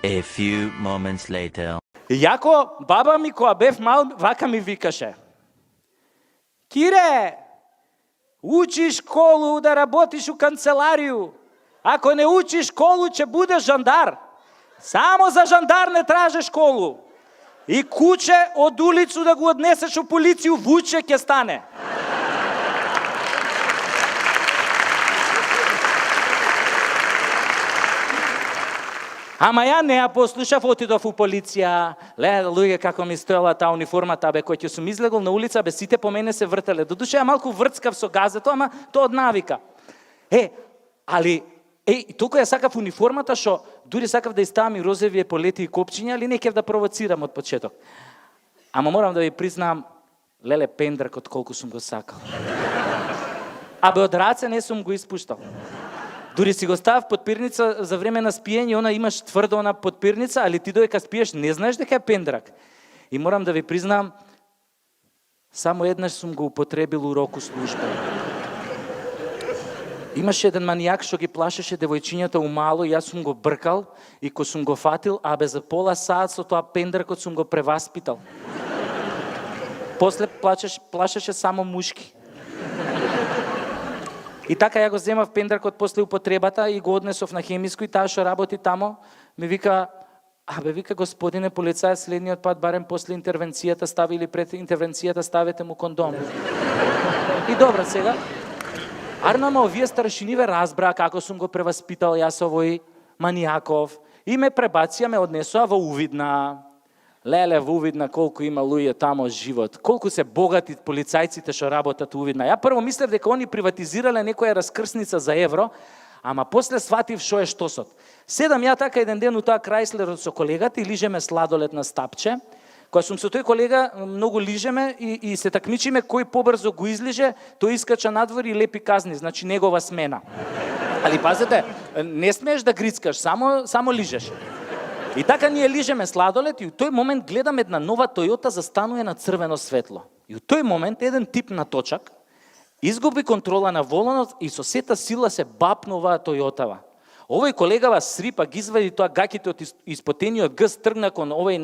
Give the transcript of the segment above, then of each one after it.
A few moments later. Јако баба ми која бев мал, вака ми викаше: Кире, учиш школу да работиш у канцеларiju. Ако не учиш школу, ќе будеш жандар. Само за жандар не траже школу. И куче од улицу да го однесеш у полицију, вуче ќе стане. Ама ја не ја послушав, отидов у полиција. Луѓе, како ми стоела таа униформата, бе, кој ќе сум излегол на улица, бе, сите по мене се вртеле. Додуше ја малку врцкав со газето, ама тоа од навика. Толку ја сакав униформата, што дури сакав да иставам и розови еполети и копчиња, али не кев да провоцирам од почеток. Ама морам да ви признам, леле, пендракот колку сум го сакал. Абе, од раце не сум го испуштал. Дури си го ставав подпирница за време на спиење, она имаш тврдо она подпирница, али ти додека спиеш не знаеш дека е пендрак. И морам да ви признам, само еднаш сум го употребил у року служба. Имаше еден манијак што ги плашеше девојчињата умало, и јас сум го бркал, и ко сум го фатил, абе за пола саат со тоа пендракот сум го преваспитал. После плашеше само мушки. И така ја го земав пендракот после употребата и го однесов на хемиско, и таа што работи тамо ми вика: вика, господине полицај, следниот пат барем после интервенцијата стави или пред интервенцијата ставете му кондом. И добра сега. Арнама овие старшиниве разбраа како сум го преваспитал јас овој манијаков и ме пребација, ме однесоа во Увидна. Леле, во Увидна колку има луѓе тамо живот, колку се богати полицајците што работат во Увидна. Ја прво мислев дека они приватизирале некоја раскрсница за евро, ама после сватив што е штосот. Седам ја така еден ден у тоа Крајслерот со колегата и лижеме сладолед на стапче. Кога сум со тој колега, многу лижеме и се такмичиме кој побрзо го излиже, тој искача надвор и лепи казни, значи негова смена. Али пазете, не смееш да грицкаш, само лижеш. И така ние лижеме сладолед и у тој момент гледам една нова Тојота застанува на црвено светло. И у тој момент еден тип на точак изгуби контрола на воланот и со сета сила се бапна оваа Тојотава. Овој колегава срипа, ги извади тоа гаките од испотениот гъс, тргна кон овој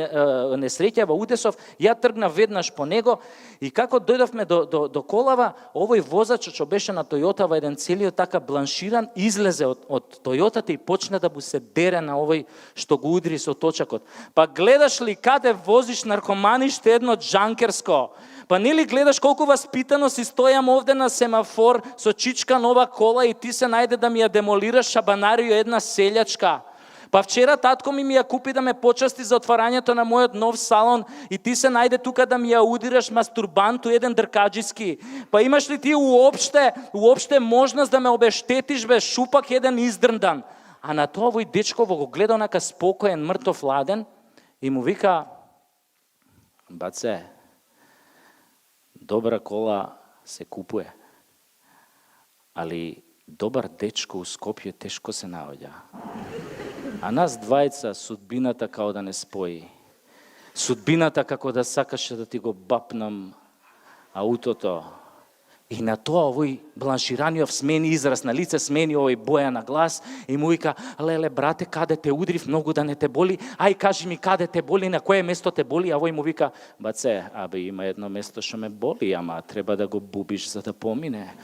несреќава удесов, ја тргна веднаш по него и како дојдовме до колава, овој возачот што беше на Тојотава, еден целиот така бланширан, излезе од Тојотата и почна да му се дере на овој што го удри со точакот. Па гледаш ли каде возиш наркоманиште едно джанкерско? Па нели гледаш колку васпитано си стојам овде на семафор со чичка нова кола и ти се најде да ми ја демолираш шабанарио една селјачка. Па вчера татко ми ја купи да ме почасти за отварањето на мојот нов салон и ти се најде тука да ми ја удираш мастурбанту еден дркаџиски. Па имаш ли ти уопште можност да ме обештетиш бе шупак еден издрндан? А на тоа овој дечко го гледа онака спокоен, мртов ладен и му вика: баце, добра кола се купуе, али добар дечко у Скопје тешко се наоѓа. А нас двајца судбината као да не спои. Судбината како да сакаше да ти го бапнам аутото. И на тоа овој бланшираниот смени израз на лице, смени овој боја на глас и му вика: леле брате, каде те удрив, многу да не те боли, ај кажи ми каде те боли, на кое место те боли? А овој му вика: баце, има едно место што ме боли, ама треба да го бубиш за да помине.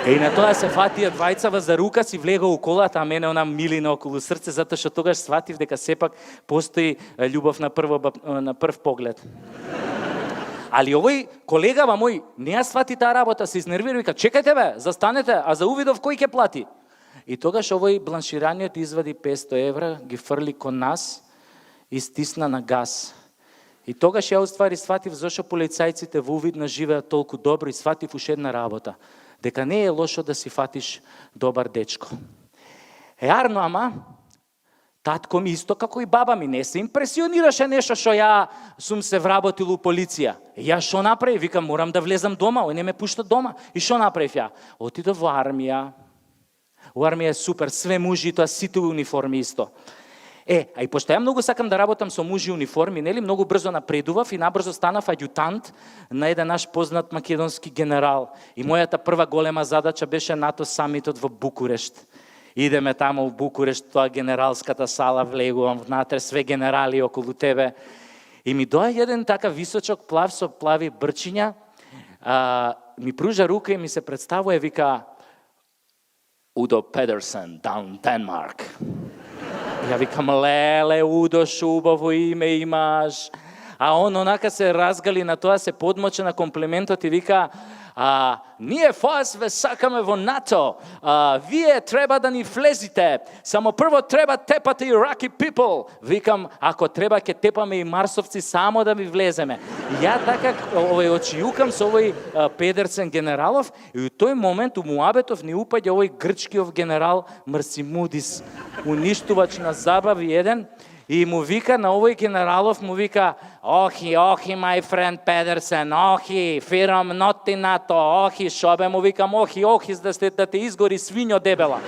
И на тоа се фатија двајцава за рука, си влега у колата, а мене она милина околу срце, затоа што тогаш сватив дека сепак постои љубов на прв поглед. Али овој колегава мој не ја свати таа работа, се изнервира и вика: чекајте бе, застанете, а за увидов кој ќе плати? И тогаш овој бланшираниот извади 500 евра, ги фрли кон нас и стисна на газ. И тогаш ја уствари сватив зашо полицајците во Увидна живеат толку добро и сватив уште една работа, дека не е лошо да си фатиш добар дечко. Арно, ама татко ми исто како и баба ми не се импресионираше нешто што ја сум се вработил у полиција. Ја што направи? Викам, морам да влезам дома, ој не ме пушта дома. И што направив ја? Отидов во армија. У армија е супер, све мужи, тоа сите униформи исто. А и пошто ја многу сакам да работам со мужи униформи, нели, многу брзо напредував и набрзо станав аѓутант на еден наш познат македонски генерал. И мојата прва голема задача беше НАТО самитот во Букурешт. Идеме тамо в Букурешт, тоа генералската сала, влегувам внатре, све генерали околу тебе. И ми доаѓа еден така височок плав со плави брчиња, ми пружа рука и ми се представува и вика Удо Педерсен, down Denmark. Ја викам, леле, Удо, шубаво име имаш. А он онака се разгали на тоа, се подмоче на комплиментот и вика, ние вас ве сакаме во НАТО, вие треба да ни влезите, само прво треба тепате Iraqi people. Викам, ако треба ќе тепаме и марсовци само да ми влеземе. Ја така очијукам со овој Педерсен генералов и у тој момент у муабетов ни упаѓа овој грчкиов генерал Марсимудис, уништувач на забави еден. И му вика на овој генералов, му вика, охи, my friend Педерсен, охи, фирам ноти НАТО, охи, шобе, му викам, охи, да те изгори свињо дебела.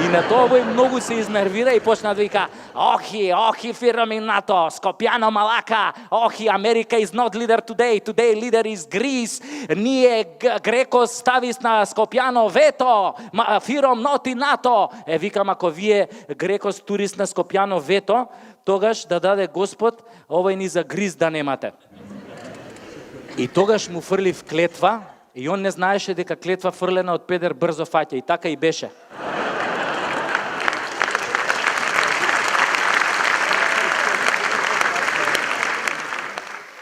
И на тоа овој многу се изнервира и почна да вика, охи, фирам и НАТО, Скопјано малака, охи, Америка is not leader today leader is Greece, ние Греко ставис на Скопјано вето, фирам ноти НАТО. Викам, ако вие Греко стурис на Скопјано вето, тогаш да даде Господ, овој ни за гриз да немате. И тогаш му фрли в клетва, и он не знаеше дека клетва фрлена од Педер брзо фаќа, и така и беше.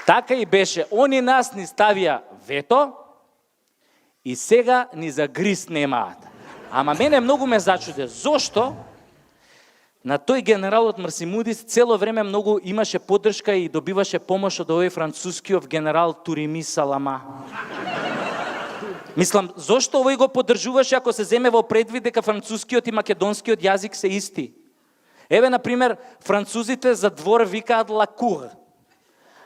Така и беше. Они нас ни ставија вето, и сега ни за гриз немаат. Ама мене многу ме зачуде. Зошто? На тој генералот Марсимудис цело време многу имаше поддршка и добиваше помош од овој францускиот генерал Турими Салама. Мислам, зошто овој го поддржуваше ако се земе во предвид дека францускиот и македонскиот јазик се исти? Еве, например, французите за двор викаат ла кур,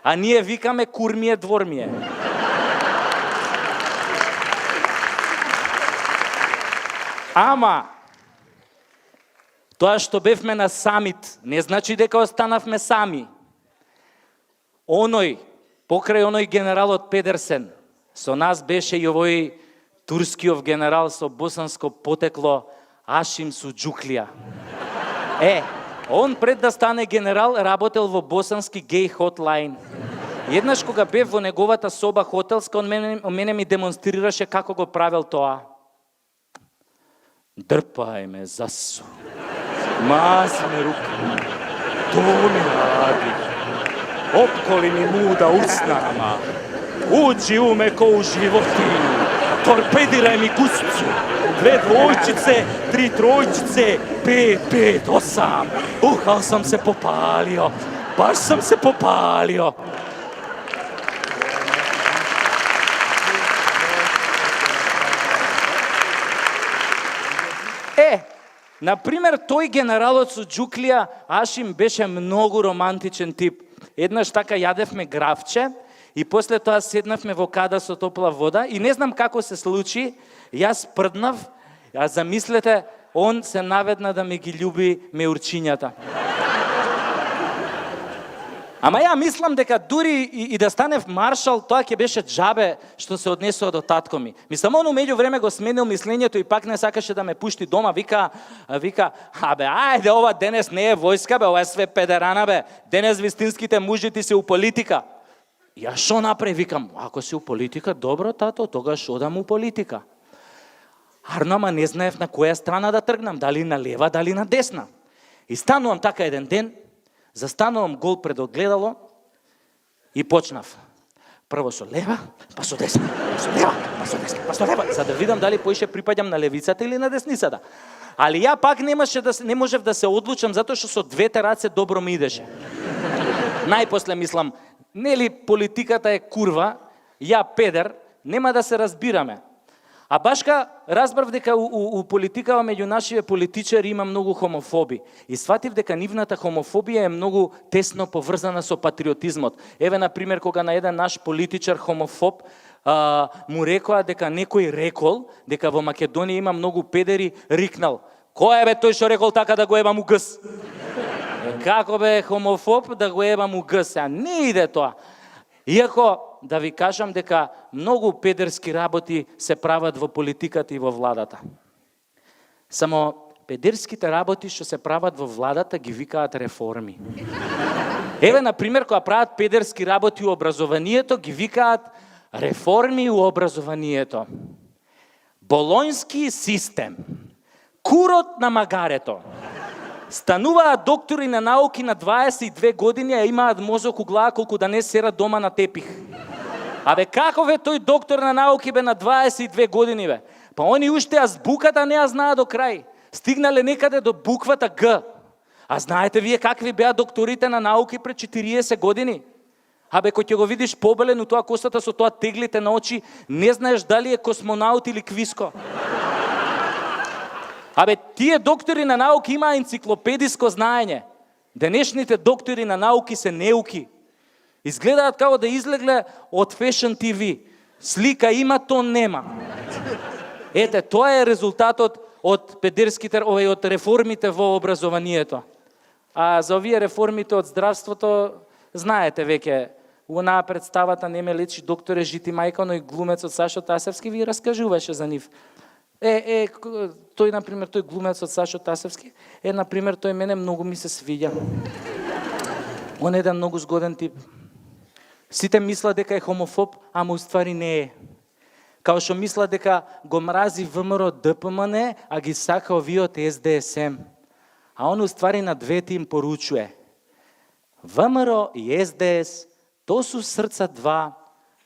а ние викаме курмие двормие. Ама тоа што бевме на самит, не значи дека останавме сами. Покрај оној генералот Педерсен, со нас беше и овој турскиот генерал со босанско потекло Ашим Суџуклија. Он пред да стане генерал работел во босански гей хотлайн. Еднаш кога бев во неговата соба хотелска, он мене ми демонстрираше како го правел тоа. Дрпај ме засу. Мази ме рука, то ми ради, опколи ми муда уснама, уđi u me ko u životinju, torpediraј ми гусцу, 2 двојчице, 3 тројчице, 5, 8, ал sam se popalio, baš sam se popalio. Например, тој генералот Суџуклија, Ашим, беше многу романтичен тип. Еднаш така јадевме гравче и после тоа седнавме во када со топла вода и не знам како се случи, јас прднав, а замислете, он се наведна да ми ги љуби меурчињата. Ама ја мислам дека дури и да станев маршал, тоа ќе беше џабе што се однесува до татко ми. Мислам, он меѓу време го сменил мислењето и пак не сакаше да ме пушти дома. Вика, ајде, ова денес не е војска, ова е све педерана, денес вистинските мужити се у политика. Ја шо направи? Викам, ако си у политика, добро, тато, тогаш одам у политика. Ама не знаев на која страна да тргнам, дали на лева, дали на десна. И станувам така еден ден, застанувам гол пред огледало и почнав. Прво со лева, па со десна, па со лева, па со десна, па со лева, за да видам дали поише припаѓам на левицата или на десницата. Али ја пак не можев да се одлучам затоа што со двете раце добро ми идеше. Најпосле мислам, нели политиката е курва, ја педер, нема да се разбираме. А башка разбрав дека у политикава меѓу нашите политичари има многу хомофоби. И сватив дека нивната хомофобија е многу тесно поврзана со патриотизмот. Еве, например, кога на еден наш политичар хомофоб му рекоа дека некој рекол, дека во Македонија има многу педери, рикнал: кој е тој што рекол така да го ебам у гс? Како хомофоб да го ебам у гс? Не иде тоа. Иако, да ви кажам дека многу педерски работи се прават во политиката и во владата. Само педерските работи што се прават во владата ги викаат реформи. Еве, например, кога прават педерски работи у образованието, ги викаат реформи у образованието. Болонски систем. Курот на магарето. Стануваат доктори на науки на 22 години, а имаат мозок у глава колку да не серат дома на тепих. Абе, каков е тој доктор на науки бе на 22 години бе? Па они уште азбуката не ја знаат до крај. Стигнале некаде до буквата Г. А знаете вие какви беа докторите на науки пред 40 години? Абе, кој ќе го видиш побелен у тоа косата со тоа теглите на очи, не знаеш дали е космонаут или квиско. Абе, тие доктори на науки имаа енциклопедиско знаење. Денешните доктори на науки се неуки. Изгледаат како да излегле од Fashion TV. Слика има, то нема. Ете, тоа е резултатот од педерските, од реформите во образованието. А за овие реформите од здравството, знаете веќе, онаа представата Не ме лечи докторе Жити мајка, но и глумецот Сашо Тасевски ви раскажуваше за нив. Тој, например, тој глумецот Сашо Тасевски, например, тој мене многу ми се свиѓа. Он е еден многу згоден тип. Сите мислат дека е хомофоб, ама уствари не е. Као што мислат дека го мрази ВМРО ДПМН, а ги сака овие од СДСМ. А он уствари на двете им поручуе. ВМРО и СДС, то су срца два,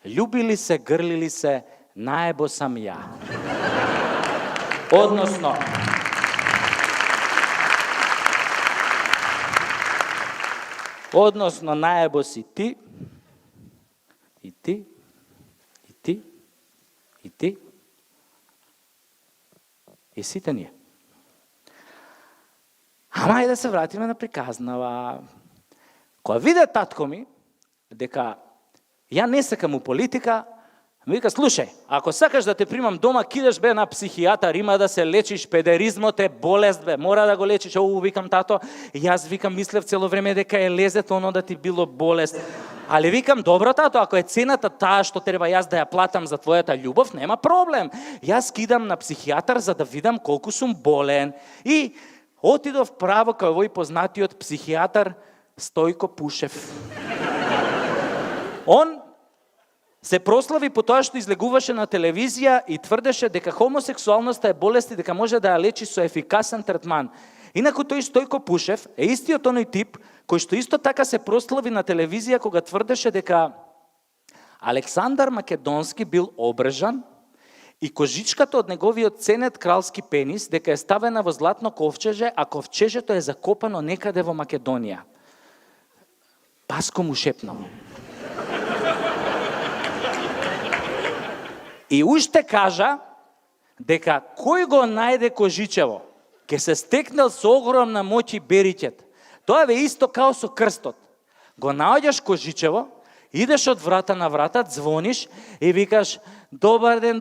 љубили се, грлили се, наебо сам ја. Односно, наебо си ти, и ти, и ти, и ти, и сите ние. Ама и да се вратиме на приказнава. Кога виде татко ми, дека ја не сакам у политика, ми вика, слушај, ако сакаш да те примам дома, кидеш бе на психијатар, има да се лечиш, педеризмот е болест бе, мора да го лечиш. Викам, тато, јас викам, мислев цело време дека е лезет оно да ти било болест. Али викам, добро тато, ако е цената таа што треба јас да ја платам за твојата љубов, нема проблем. Јас кидам на психијатар за да видам колку сум болен. И отидов право кај овој познатиот психијатар Стојко Пушев. Он се прослави по тоа што излегуваше на телевизија и тврдеше дека хомосексуалноста е болест и дека може да ја лечи со ефикасен третман. Инаку тој Стојко Пушев е истиот оној тип кој што исто така се прослави на телевизија кога тврдеше дека Александар Македонски бил обрежан и кожичката од неговиот ценет кралски пенис дека е ставена во златно ковчеже, а ковчежето е закопано некаде во Македонија. Паско му шепнал. И уште кажа дека кој го најде кожичево, ке се стекнал со огромна моќ и бериќет. Тоа е исто као со крстот. Го наоѓаш кожичево, идеш од врата на врата, звониш и викаш добар ден,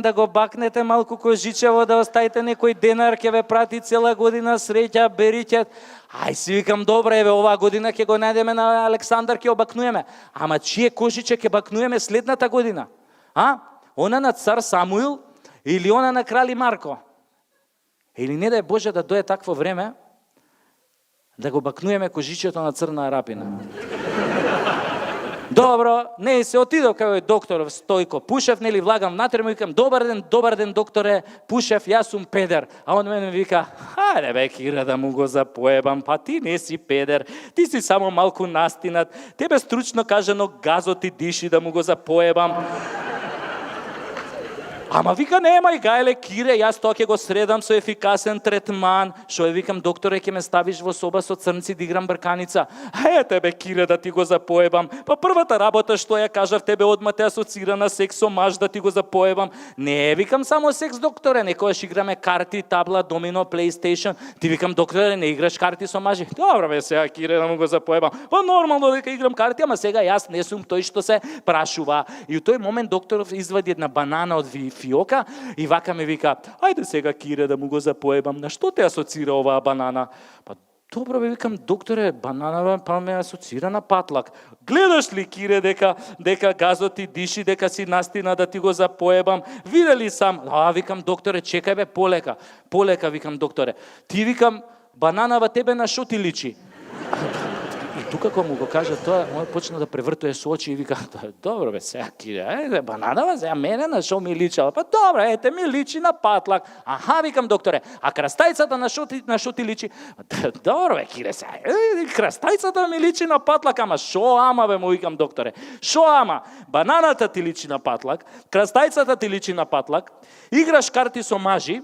да го бакнете малку кожичево, да оставите некој денар, ќе ве прати цела година, среќа, бериќет. Ај си викам, добре, еве, оваа година ќе го најдеме на Александар, ќе обакнуеме. Ама чие кожиче ќе бакнуеме следната година? Она на цар Самуил или она на крали Марко? Или не дај Боже да дое такво време да го бакнуеме кожичето на Црна Арапина. Добро, не се отидов кај доктор Стојко Пушев, нели влагам внатре, му викам, добар ден докторе Пушев, јас сум педер. А он мене вика, хајде бе Кира да му го запоебам, па ти не си педер, ти си само малку настинат, тебе стручно кажано газот ти диши да му го запоебам. Ама вика, немај гајле Кире, јас тоа ќе го средам со ефикасен третман. Шо е, викам, докторе, ќе ме ставиш во соба со црнци да играм брканица. Тебе Кире да ти го запоебам. Па првата работа што ја кажав тебе одма те асоцира на секс со маж да ти го запоебам. Не, викам, само секс, докторе, некојаш играме карти, табла, домино, PlayStation. Ти викам, докторе, не играш карти со мажи. Добро бе сега Кире да му го запоебам. Па нормално дека играм карти, ама сега јас не сум тој што се прашува. И у тој момент докторов извади една банана од фиока и вака ме вика, ајде сега Кире да му го запоебам, на што те асоцира оваа банана? Па Добро бе, викам, докторе, бананава па ме асоцира на патлак. Гледаш ли, кире, дека газот ти диши, дека си настина да ти го запоебам? Видели сам? Викам, докторе, чекај бе, полека, викам, докторе. Ти, викам, бананава тебе на шо ти личи? И тука кога му го кажа тоа, он почна да превртува со очи и вика, добро бе, сега кире, ајде, бананава, сега мене на шо ми личала? Па добро, ете ми личи на патлак. Аха, викам, докторе, а крастајцата на шо ти личи? Добро бе, кире, сега, крастајцата ми личи на патлак, ама шо ама бе, му викам, докторе, шо ама? Бананата ти личи на патлак, крастајцата ти личи на патлак, играш карти со мажи,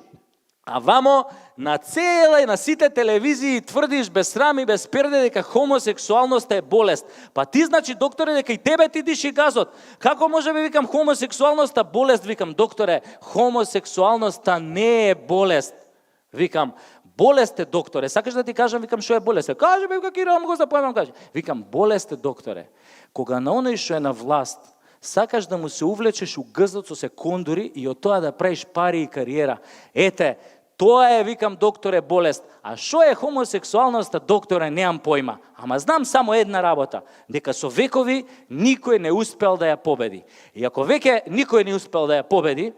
а вамо на цела и на сите телевизии тврдиш без срам и без перде дека хомосексуалноста е болест. Па ти, значи, докторе, дека и тебе ти диши газот. Како може би, викам, хомосексуалноста болест? Викам, докторе, хомосексуалноста не е болест. Викам, болест е, докторе. Сакаш да ти кажам, викам, шо е болест? Кажи, бе, Киро, го запоемам, кажи. Викам, болест е, докторе. Кога на оној што е на власт, сакаш да му се увлечеш у гъзот со секундори и од тоа да правиш пари и кариера. Ете, тоа е, викам, докторе, болест. А шо е хомосексуалноста, докторе, неам појма. Ама знам само една работа, дека со векови никој не успел да ја победи. И ако веќе никој не успел да ја победи,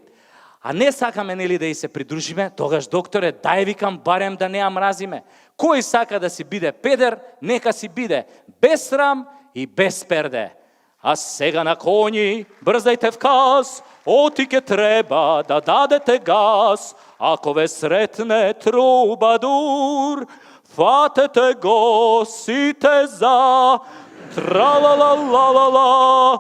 а не сакаме, нели, да и се придружиме, тогаш, докторе, дај, викам, барем да не ја мразиме. Кој сака да си биде педер, нека си биде без срам и без перде. А сега на коњи, брзајте вказ, оти ке треба да дадете газ. Ако ве сретне трубадур, фатете го сите за тра-ла-ла-ла-ла-ла.